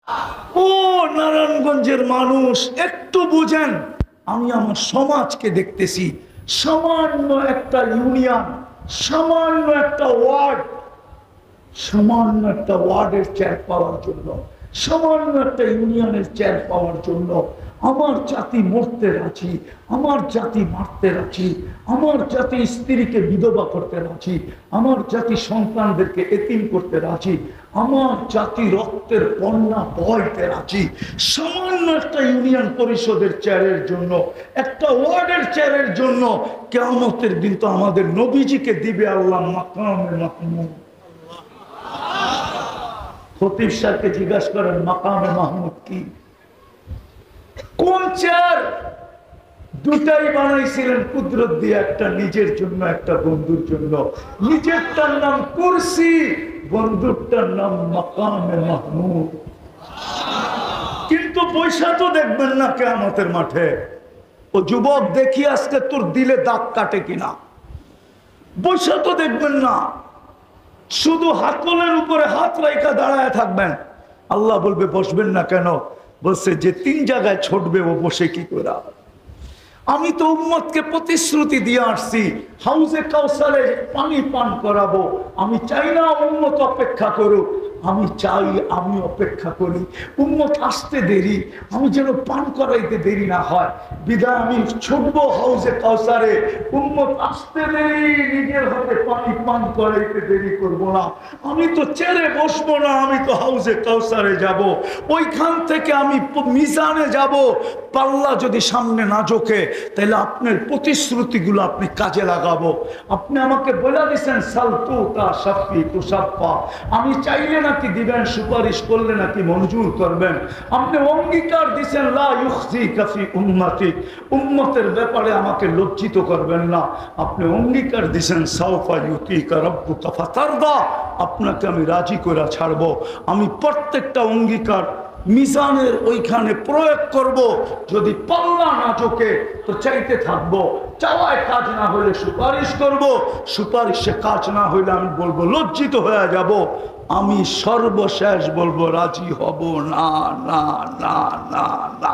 ও নারায়ণগঞ্জের মানুষ, একটু বুঝেন। আমি আমার সমাজকে দেখতেছি, সামান্য একটা ইউনিয়ন, সামান্য একটা ওয়ার্ড, সামান্য একটা ওয়ার্ডের চেয়ার পাওয়ার জন্য, সামান্য একটা ইউনিয়নের চেয়ার পাওয়ার জন্য আমার জাতি মরতে রাজি, আমার জাতি মারতে রাজি, আমার জাতি স্ত্রীকে বিধবা করতে রাজি, আমার জাতি সন্তানদেরকে এতিম করতে রাজি, আমার জাতি রক্তের বন্যা বইতে রাজি। সামান্য একটা ইউনিয়ন পরিষদের চেয়ারের জন্য, একটা ওয়ার্ডের চেয়ারের জন্য কিয়ামতের দিন তো আমাদের নবীজিকে দিবে আল্লাহ মাকামে মাহমুদ। খতিব সাহেবকে জিজ্ঞাসা করেন মাকামে মাহমুদ কি, কোন চেয়ার? দুটাই বানাইছিলেন কুদরত দিয়ে, একটা নিজের জন্য, একটা বন্ধুর জন্য। নিজেরটার নাম কুরসি, বন্ধুরটার নাম মাকামে মাহমুদ। কিন্তু পয়সা তো দেখবেন না কিয়ামতের মাঠে। ও যুবক, দেখি আজকে তোর দিলে দাগ কাটে কিনা। পয়সা তো দেখবেন না, শুধু হাতলের উপরে হাত রাইখা দাঁড়ায় থাকবেন। আল্লাহ বলবে বসবেন না কেন? বলছে যে 3 জায়গায় ছুটবে ও বসে কি করে? আমি তো উম্মতকে প্রতিশ্রুতি দিয়ে আসছি, হাউজে কাউসারে পানি পান করাবো। আমি চাই না উম্মত অপেক্ষা করুক, আমি চাই আমি অপেক্ষা করি। উম্মত আসতে দেরি, আমি যেন পান করাইতে দেরি না হয়, বিদায় আমি ছুটবো হাউজে কাউসারে। উম্মত আসতে দেরি, নিজের হাতে পানি পান করাইতে দেরি করব না। আমি তো চেয়ারে বসবো না, আমি তো হাউজে কাউসারে যাব। ওইখান থেকে আমি মিজানে যাব। পাল্লা যদি সামনে না ঝোঁকে, তাহলে আপনার প্রতিশ্রুতিগুলো আপনি কাজে লাগাবো। আপনি আমাকে বলে দিচ্ছেন সালতু তা সাফি তু সাফা, আমি চাইলে নাকি দিবেন, সুপারিশ করলে নাকি মঞ্জুর করবেন। আপনি অঙ্গীকার দিচ্ছেন লা ইউখজি কাফি উম্মতি, উম্মতের ব্যাপারে আমাকে লজ্জিত করবেন না। আপনি অঙ্গীকার দিচ্ছেন সাউফা ইউতিকা রাব্বুকা ফাতারদা, আপনাকে আমি রাজি করে ছাড়বো। আমি প্রত্যেকটা অঙ্গীকার মিজানের ওইখানে প্রয়োগ করব। যদি পাল্লা না চোখে তো চাইতে থাকবো, চাওয়ায় কাজ না হলে সুপারিশ করব, সুপারিশে কাজ না হইলে আমি বলবো লজ্জিত হয়ে যাব। আমি সর্বশেষ বলবো রাজি হব না, না, না, না, না।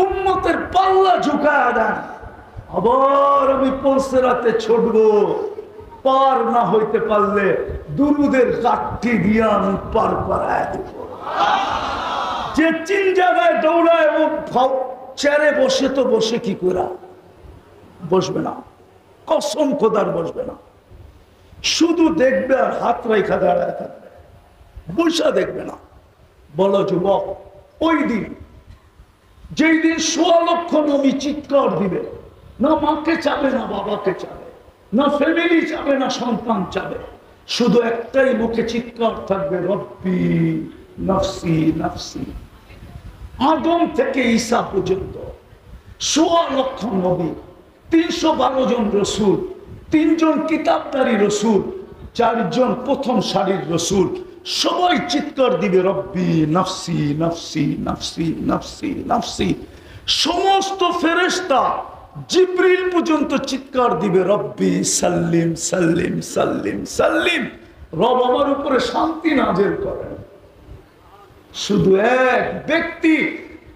উম্মতের পাল্লা ঝুঁকায় দেন, আবার আমি পলসেরাতে ছুটবো। পার না হইতে পারলে দুরুদের কাঠটি দিয়ে আমি পার করায় দেব। যে 3 জায়গায় দৌড়ায় ও চেয়ারে বসে তো বসে কি করে? বসবে না, কসম খোদার বসবে না। শুধু দেখবে আর হাত রেখা দাঁড়ায় থাকবে, বসা দেখবে না। বলো যুবক, ওই দিন যেই দিন 1.25 লক্ষ নবী চিৎকার দিবে, না মাকে চাবে না বাবাকে চাবে, না ফ্যামিলি চাবে না সন্তান চাবে, শুধু একটাই মুখে চিৎকার থাকবে, রব্বি নফসি নফসি। আদম থেকে ঈসা পর্যন্ত 1.25 লক্ষ নবী, 312 জন রসুল, 3 জন কিতাবদারি রসুল, 4 জন প্রথম সারির রসুল, সবাই চিৎকার দিবে রব্বি নফসি নফসি নফসি নফসি নফসি। সমস্ত ফেরেশতা জিবরিল পর্যন্ত চিৎকার দিবে রব্বি সাল্লিম সাল্লিম সাল্লিম সাল্লিম, রব আমার উপরে শান্তি নাযিল করেন। শুধু এক ব্যক্তি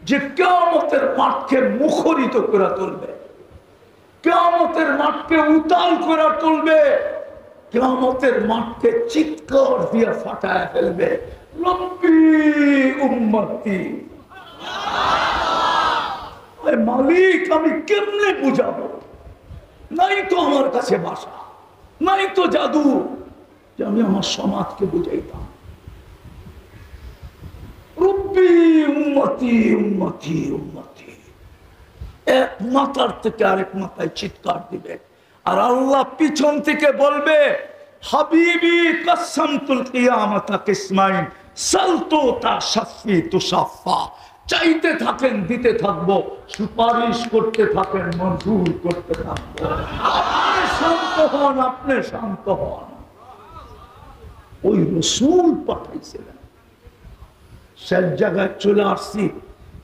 যে কিয়ামতের মাঠকে মুখরিত করে তুলবে, কিয়ামতের মাঠকে উতাল করে তুলবে, কিয়ামতের মাঠকে চিৎকার দিয়ে ফাটায় ফেলবে, রব্বি উম্মতি। মালিক আমি কেমনে বুঝাবো? নাই তো আমার কাছে ভাষা, নাই তো জাদু যে আমি আমার সমাজকে বুঝাইতাম। রব্বি উম্মতি উম্মতি উম্মতি, এক মাথার থেকে আরেক মাথায় চিৎকার দিবে। আর আল্লাহ পিছন থেকে বলবে হাবিবি কাসামতুল কিয়ামাতা কিসমাইন সালতু তা শাফি তুশাফা। চাইতে থাকেন, দিতে থাকবো, সুপারিশ করতে থাকেন, মঞ্জুর করতে থাকবো। আপনি শান্ত হন, আপনি শান্ত হন। ওই রসুল পাঠাইছিলেন, সব জায়গায় চলে আসছি।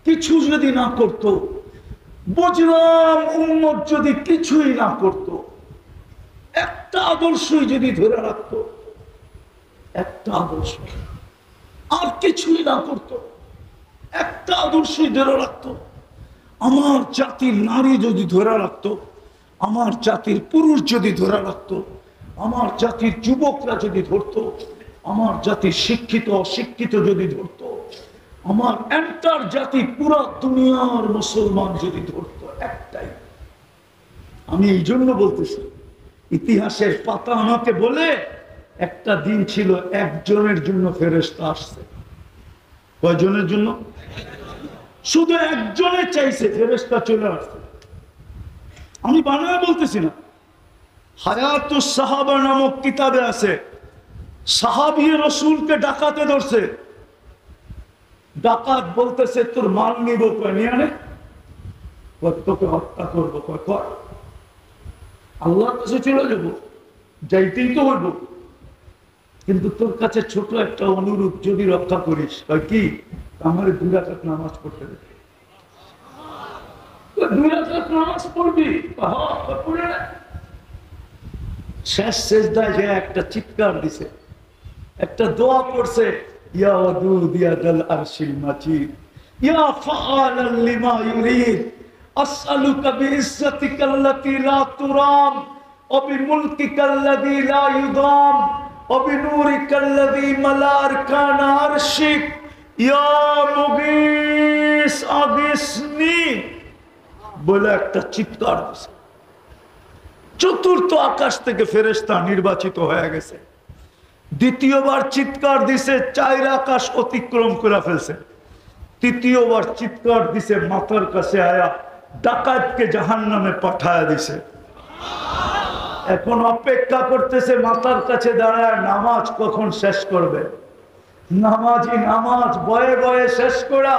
কিছু যদি না করতো, বুঝলাম উম্মত যদি কিছুই না করতো, একটা আদর্শই যদি ধরে রাখতো, একটা আদর্শ, আর কিছুই না করতো, একটা আদর্শই ধরে রাখতো। আমার জাতির নারী যদি ধরে রাখতো, আমার জাতির পুরুষ যদি ধরে রাখতো, আমার জাতির যুবকরা যদি ধরতো, আমার জাতির শিক্ষিত অশিক্ষিত যদি ধরতো, আমার এন্টার জাতি পুরা দুনিয়ার মুসলমান যদি ধরতো, একটাই। আমি এই জন্য বলতেছি, ইতিহাসের পাতা আমাকে বলে একটা দিন ছিল একজনের জন্য ফেরেশতা আসছে। কয়জনের জন্য? শুধু একজনের চাইছে, ফেরেশতা চলে আসছে। আমি বানায় বলতেছি না, হায়াতুস সাহাবা নামক কিতাবে আছে, সাহাবী রাসূলকে ডাকাতে ধরছে। ডাকাত বলতেছে, তোর মাল নিব, কয় নিয়ে আনে, তোকে হত্যা করবো, কয় কর, আল্লাহর কাছে চলে যাব, যাইতেই তো হইব, কিন্তু তোর কাছে ছোট একটা অনুরোধ, যদি রক্ষা করিস। কয় কি? আমার 2 রাকাত নামাজ পড়তে দেবে। 2 রাকাত নামাজ পড়বি? পড়ে না। শেষ সেজদায় যে একটা চিৎকার দিছে, একটা দোয়া পড়ছে, ইয়া ওয়াদুদ ইয়া দাল আরশিল মাজিদ ইয়া ফাআলান লিমা ইউরিদ আসআলুকা বিইজ্জাতিকাল্লাতী লা তুরাম ওয়া বিমুলকিকাল্লাযী লা ইউদাম ওয়া বিনূরিকাল্লাযী মালা আরকানা আরশিক ইয়া মুগীস আগিসনি বলে একটা চিৎকার দিছে। চতুর্থ আকাশ থেকে ফেরেশতা নির্বাচিত হয়ে গেছে। দ্বিতীয়বার চিৎকার দিছে, 4 আকাশ অতিক্রম করে ফেলছে। তৃতীয়বার চিৎকার দিছে, মাথার কাছে আয়া ডাকাতকে জাহান্নামে পাঠায় দিছে। এখন অপেক্ষা করতেছে মাথার কাছে দাঁড়ায়, নামাজ কখন শেষ করবে। নামাজি নামাজ বয়ে বয়ে শেষ করা,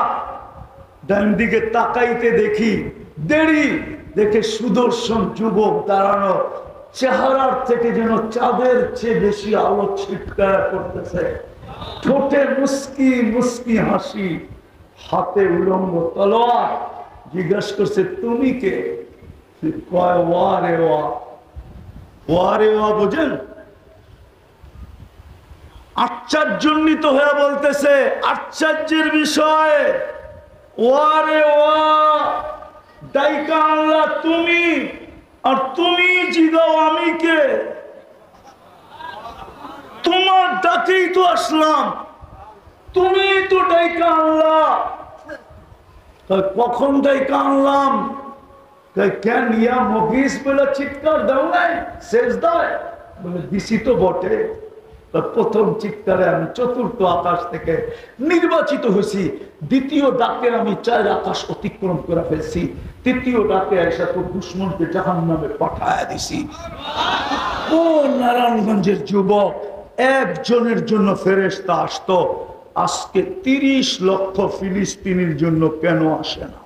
ডান দিকে তাকাইতে দেখি দেরি, দেখে সুদর্শন যুবক দাঁড়ানো, চেহারার থেকে যেন চাঁদের চেয়ে বেশি আলো ছিটকায়া করতেছে, ঠোঁটে মুস্কি মুস্কি হাসি, হাতে উলঙ্গ তলোয়ার। জিজ্ঞাসা করছে, তুমি কে? কয় ওয়া রে ওয়া। ওয়া রে ওয়া বোঝেন? আশ্চর্যান্বিত হয়ে বলতেছে, আশ্চর্যের বিষয়, ওয়া রে ওয়া, ডাইকা আল্লাহ তুমি, আর তুমি জিগাও আমি কে? তোমার ডাকেই তো আসলাম, তুমি তো ডাইকা আল্লাহ। কখন ডাইকা আনলাম? কেন ইয়া মুগীস বলে চিৎকার দাও নাই সেজদায়? বলে দিছি তো বটে। প্রথম চিৎকারে আমি চতুর্থ আকাশ থেকে নির্বাচিত হয়েছি, দ্বিতীয় ডাকে আমি 4 আকাশ অতিক্রম করে ফেলছি, তৃতীয় ডাকে এসে তো দুশ্মনকে জাহান্নামে পাঠায় দিছি। ও নারায়ণগঞ্জের যুবক, একজনের জন্য ফেরেশতা আসতো, আজকে 30 লক্ষ ফিলিস্তিনির জন্য কেন আসে না?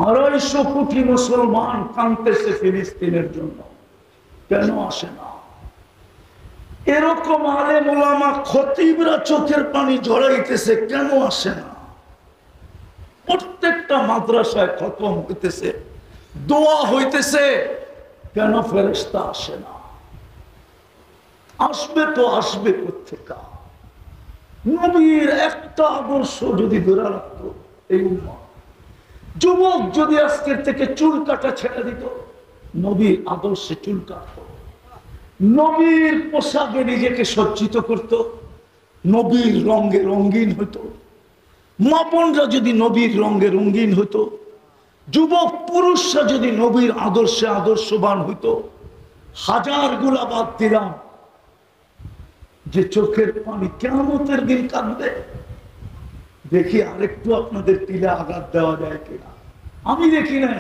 250 কোটি মুসলমান কাঁদতেছে ফিলিস্তিনের জন্য, কেন আসে না? এরকম আলেম ওলামা খতিবরা চোখের পানি ঝরাইতেছে, কেন আসে না? প্রত্যেকটা মাদ্রাসায় খতম হইতেছে, দোয়া হইতেছে, কেন ফেরেশতা আসে না? আসবে তো আসবে কোত্থেকে? নবীর একটা আদর্শ যদি ধরে রাখতো এই উম্মাহ, যুবক যদি আজকের থেকে চুল কাটা ছেড়ে দিত, নবীর আদর্শে চুল কাটতো, নবীর পোশাকে নিজেকে সজ্জিত করত, নবীর রঙে রঙিন হতো, মা বোনরা যদি নবীর রঙে রঙিন হতো, যুবক পুরুষরা যদি নবীর আদর্শে আদর্শবান হইতো, হাজার গুলা বাদ দিলাম যে চোখের পানি কিয়ামতের দিন কাঁদবে। দেখি আরেকটু আপনাদের তিলে আঘাত দেওয়া যায় কিনা। আমি দেখি না,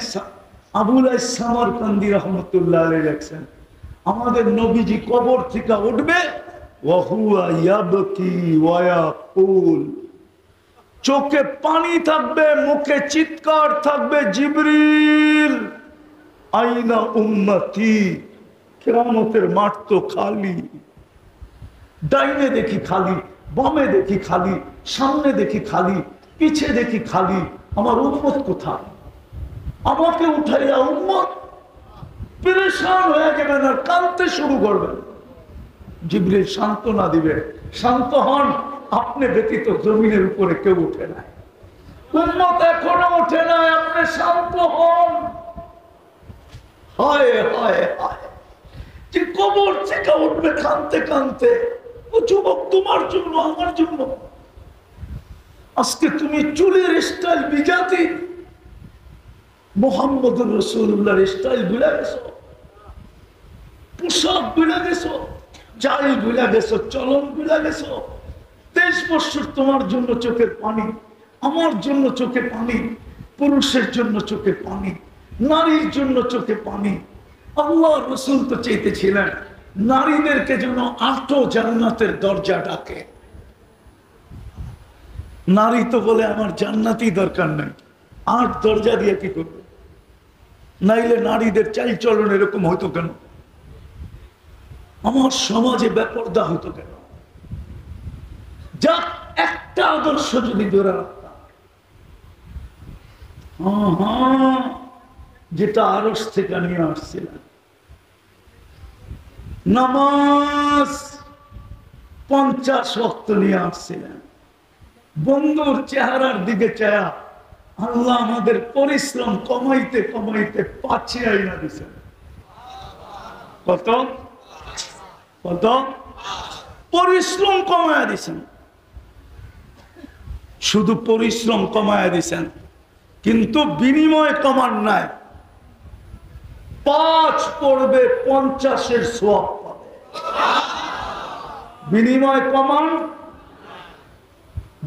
আবুল সামারকান্দি রহমতুল্লাহ আলাইহি লেখছেন, আমাদের নবীজি কবর থেকে উঠবে, ওয়াহুয়া ইয়াবকি ওয়া ইয়াকুল, চোখে পানি থাকবে, মুখে চিৎকার থাকবে, জিবরিল আইনা উম্মতি। কিয়ামতের মাঠ তো খালি, ডাইনে দেখি খালি, বামে দেখি খালি, সামনে দেখি খালি, পিছে দেখি খালি, আমার উম্মত কোথায়? আমাকে উঠাইয়া উম্মত পেরেশান হয়ে যাবেন আর কাঁদতে শুরু করবেন। জিবরিল সান্ত্বনা দিবে, শান্ত হন, আপনি ব্যতীত জমিনের উপরে কেউ উঠে নাই, উম্মত এখনো উঠে নাই, আপনি শান্ত হন। হায় হায় হায়, যে কবর থেকে উঠবে কানতে কানতে। ও যুবক, তোমার জন্য, আমার জন্য। আজকে তুমি চুলের স্টাইল বিজাতি, মোহাম্মদুর রাসূলুল্লাহর স্টাইল ভুলে গেছো, পোশাক ভুলে গেছো, চাল ভুলে গেছো, চলন ভুলে গেছো। 23 বছর তোমার জন্য চোখের পানি, আমার জন্য চোখে পানি, পুরুষের জন্য চোখে পানি, নারীর জন্য চোখে পানি। আল্লাহ রাসূল তো চাইতেছিলেন নারীদেরকে যেন 8 জান্নাতের দরজা ডাকে। নারী তো বলে আমার জান্নাতি দরকার নাই, 8 দরজা দিয়ে কি করবে? নাইলে নারীদের চাল চলন এরকম হইতো কেন? আমার সমাজে বেপরদা হইতো কেন? যা একটা আদর্শ যদি ধরে রাখতাম, যেটা আরশ থেকে নিয়ে আসছিলেন, নামাজ 50 ওয়াক্ত নিয়ে আসছিলেন, বন্ধুর চেহারার দিকে চায়া আল্লাহ আমাদের পরিশ্রম কমাইতে কমাইতে 5 আইনা দিছেন। কত কত পরিশ্রম কমায়া দিছেন, শুধু পরিশ্রম কমায়া দিছেন, কিন্তু বিনিময় কমান নাই। 5 পড়বে 50-এর সওয়াব পাবে। বিনিময় কমান,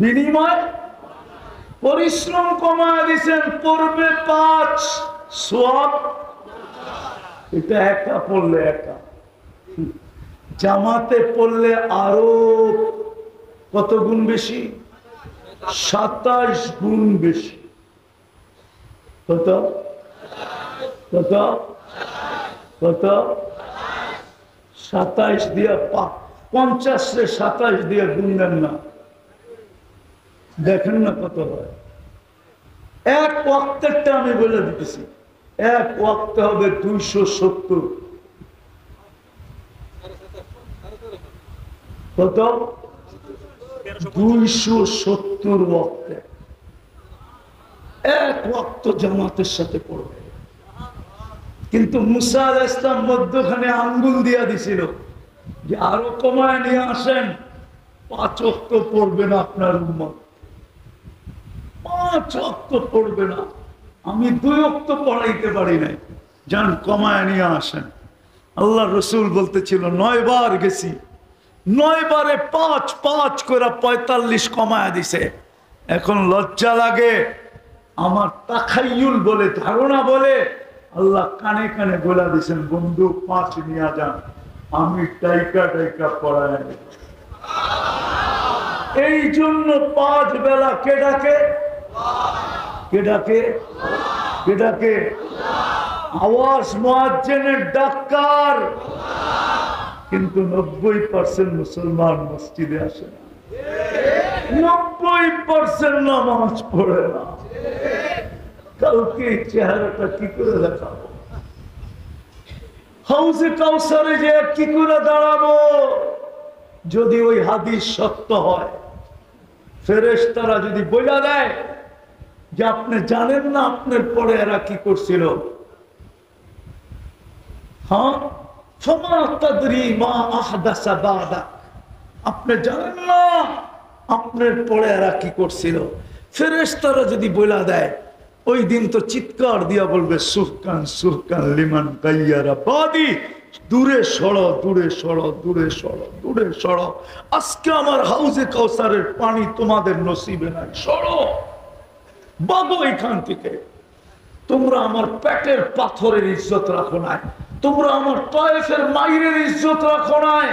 বিনিময় পরিশ্রম কমায়া দিছেন, পড়বে 5, সওয়াব। এটা একা পড়লে, একা জামাতে পড়লে আরো কত গুণ বেশি? 27 গুণ বেশি। কত কত কত? 27 দিয়ে 50-রে 27 দিয়ে গুণ দেন না, দেখেন না কত হয়। এক ওয়াক্তেরটা আমি বলে দিতেছি, এক ওয়াক্তে হবে 270। কত? 270 ওয়াক্তে এক ওয়াক্ত জামাতের সাথে পড়বে। কিন্তু মুসা আলাইহিস সালাম মধ্যখানে আঙ্গুল দিয়া দিছিল যে আরো কমায় নিয়ে আসেন, 5 ওয়াক্ত পড়বে না আপনার উম্মত, 5 ওয়াক্ত পড়বে না। আমি 2 ওয়াক্ত পড়াইতে পারি নাই, যান কমায় নিয়ে আসেন। আল্লাহ রসুল বলতেছিল 9 বার গেছি, 9 বারে 5 করে 45 কমায়া দিছে। এখন লজ্জা লাগে, আমার তাখাইয়ুল বলে, ধারণা বলে আল্লাহ কানে কানে বলে দিছেন, বন্ধু 5 নিয়ে যান, আমি টাইকা টাইকা পড়ায়। এই জন্য 5 বেলা কে ডাকে? কে ডাকে? কে ডাকে? আওয়াজ মুয়াজ্জিনের ডাক্তার, কিন্তু 90% মুসলমান মসজিদে আসে না, 90% নামাজ পড়ে না। কালকে চেহারাটা কি করে দেখাবো? হাউজে কাউসারে যে কি করে দাঁড়াবো? যদি ওই হাদিস সত্য হয়, ফেরেশতারা যদি বলে দেয় যে আপনি জানেন না আপনার পরে এরা কি করছিল, হ্যাঁ, আপনি জানেন না আপনার পরে এরা কি করছিল, ফেরেশতারা যদি বলে দেয়, ওই দিন তো চিৎকার দিয়া বলবে সুহকান সুহকান লিমান গাইয়ারা বাদি, দূরে সরো, দূরে সরো, দূরে সরো, দূরে সরো। আজকে আমার হাউজে কাউসারের পানি তোমাদের নসিবে নাই, সরো, বাগো এখান থেকে। তোমরা আমার পেটের পাথরের ইজ্জত রাখো নাই, তোমরা আমার তয়েফের মাইরের ইজ্জত রাখো নাই,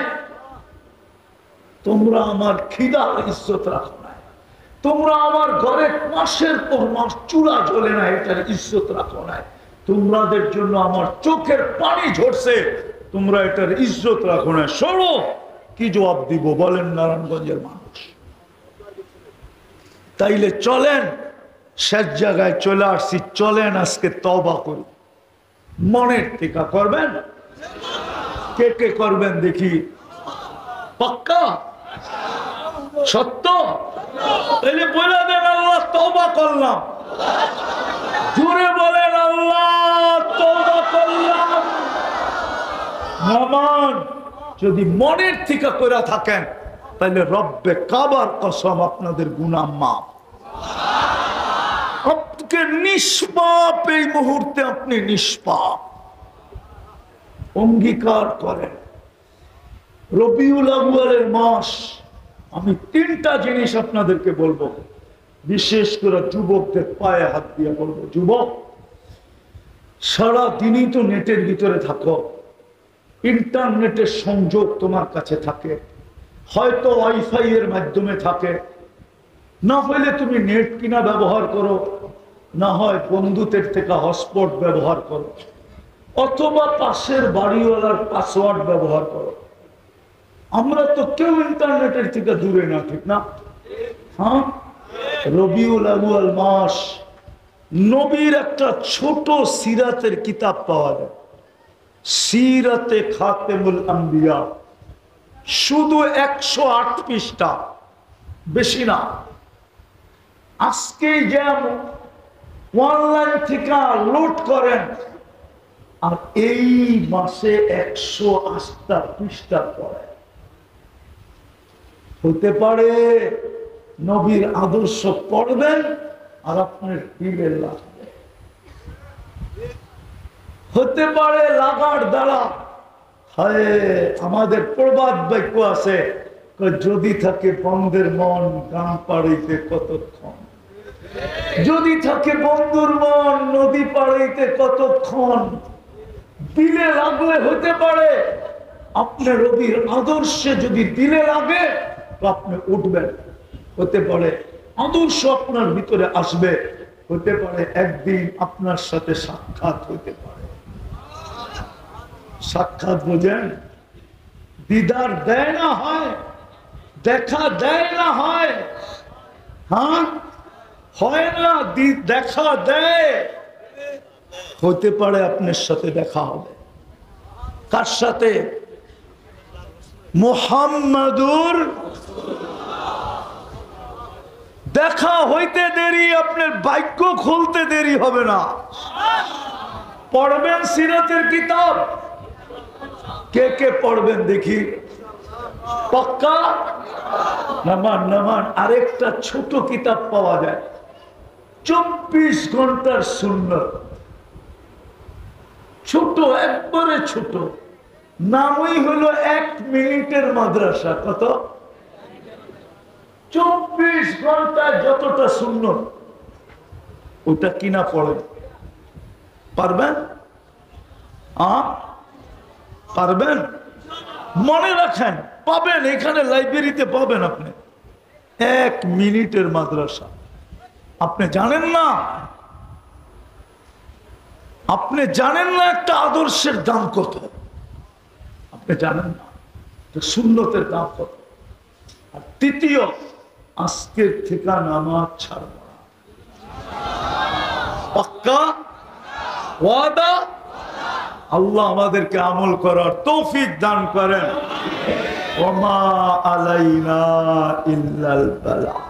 তোমরা আমার খিদার ইজ্জত রাখো নাই, তোমরা আমার ঘরে মাসের পর মাস চুলা জ্বলে না এটার ইজ্জত রাখো নাই, তোমাদের জন্য আমার চোখের পানি ঝরছে, তোমরা এটার ইজ্জত রাখো না, সরো। কি জবাব দিব বলেন নারায়ণগঞ্জের মানুষ? তাইলে চলেন, শেষ জায়গায় চলে আসছি, চলেন আজকে তওবা করি। মনের টিকা করবেন? কে কে করবেন দেখি? পাক্কা সত্য? তাহলে বলে দেন আল্লাহ তওবা করলাম। জোরে বলেন আল্লাহ তওবা করলাম। নামাজ যদি মনের থেকে করে থাকেন তাহলে রব্বে কাবার কসম আপনাদের গুনাহ মাফ। আপনি নিষ্পাপ, এই মুহূর্তে আপনি নিষ্পাপ। অঙ্গীকার করেন রবিউল আউয়ালের মাস। আমি তিনটা জিনিস আপনাদেরকে বলবো, বিশেষ করে যুবকদের পায়ে হাত দিয়ে বলবো, যুবক সারা দিনই তো নেটের ভিতরে থাকো, ইন্টারনেটের সংযোগ তোমার কাছে থাকে, হয়তো ওয়াইফাই এর মাধ্যমে থাকে, না হলে তুমি নেট কিনা ব্যবহার করো, না হয় বন্ধুদের থেকে হটস্পট ব্যবহার করো, অথবা পাশের বাড়িওয়ালার পাসওয়ার্ড ব্যবহার করো। আমরা তো কেউ ইন্টারনেটের থেকে দূরে না, ঠিক না? হ্যাঁ, রবিউল আউয়াল মাস, নবীর একটা ছোট সিরাতের কিতাব পাওয়া যায়, সিরাতে খাতেমুল আম্বিয়া, শুধু 108 পৃষ্ঠা, বেশি না। আজকে যেমন অনলাইন থেকে লোড করেন, আর এই মাসে 108টা পৃষ্ঠা পড়ে। হতে পারে নবীর আদর্শ পড়বেন আর আপনার দিলে লাগবে। হতে পারে লাগার দ্বারা, হয় আমাদের প্রবাদ বাক্য আছে, যদি থাকে বন্ধের মন গান পাড়াইতে কতক্ষণ, যদি থাকে বন্ধুর মন নদী পাড়াইতে কতক্ষণ। দিলে লাগলে হতে পারে আপনার রবির আদর্শে যদি দিলে লাগে তো আপনি উঠবেন। হতে পারে আদর্শ আপনার ভিতরে আসবে, হতে পারে একদিন আপনার সাথে সাক্ষাৎ হতে পারে। সাক্ষাৎ বোঝেন, দিদার দেয় না হয়, দেখা দেয় না হয়, হ্যাঁ হয় না, দেখা দেয়। হতে পারে আপনার সাথে দেখা হবে। কার সাথে? মুহাম্মাদুর। দেখা হইতে দেরি, আপনার ভাগ্য খুলতে দেরি হবে না। পড়বেন সিরাতের কিতাব, কে কে পড়বেন দেখি? পাক্কা? নামান নামান। আরেকটা ছোট কিতাব পাওয়া যায়, 24 ঘন্টার সুন্নাত, ছোট, একবারে ছোট, নামই হলো 1 মিনিটের মাদ্রাসা। কত? 24 ঘন্টায় যতটা সুন্নাত, ওটা কিনা পড়েন। পারবেন? পারবেন? মনে রাখেন, পাবেন, এখানে লাইব্রেরিতে পাবেন আপনি। 1 মিনিটের মাদ্রাসা। আপনি জানেন না, আপনি জানেন না একটা আদর্শের দাম কত, আপনি জানেন না সুন্নতের দাম কত। আর তৃতীয়, আজকের থেকে নামাজ ছাড়ব না। পাক্কা ওয়াদা? আল্লাহ আমাদেরকে আমল করার তৌফিক দান করেন। ওমা আলাইনা ইল্লাল বালাগ।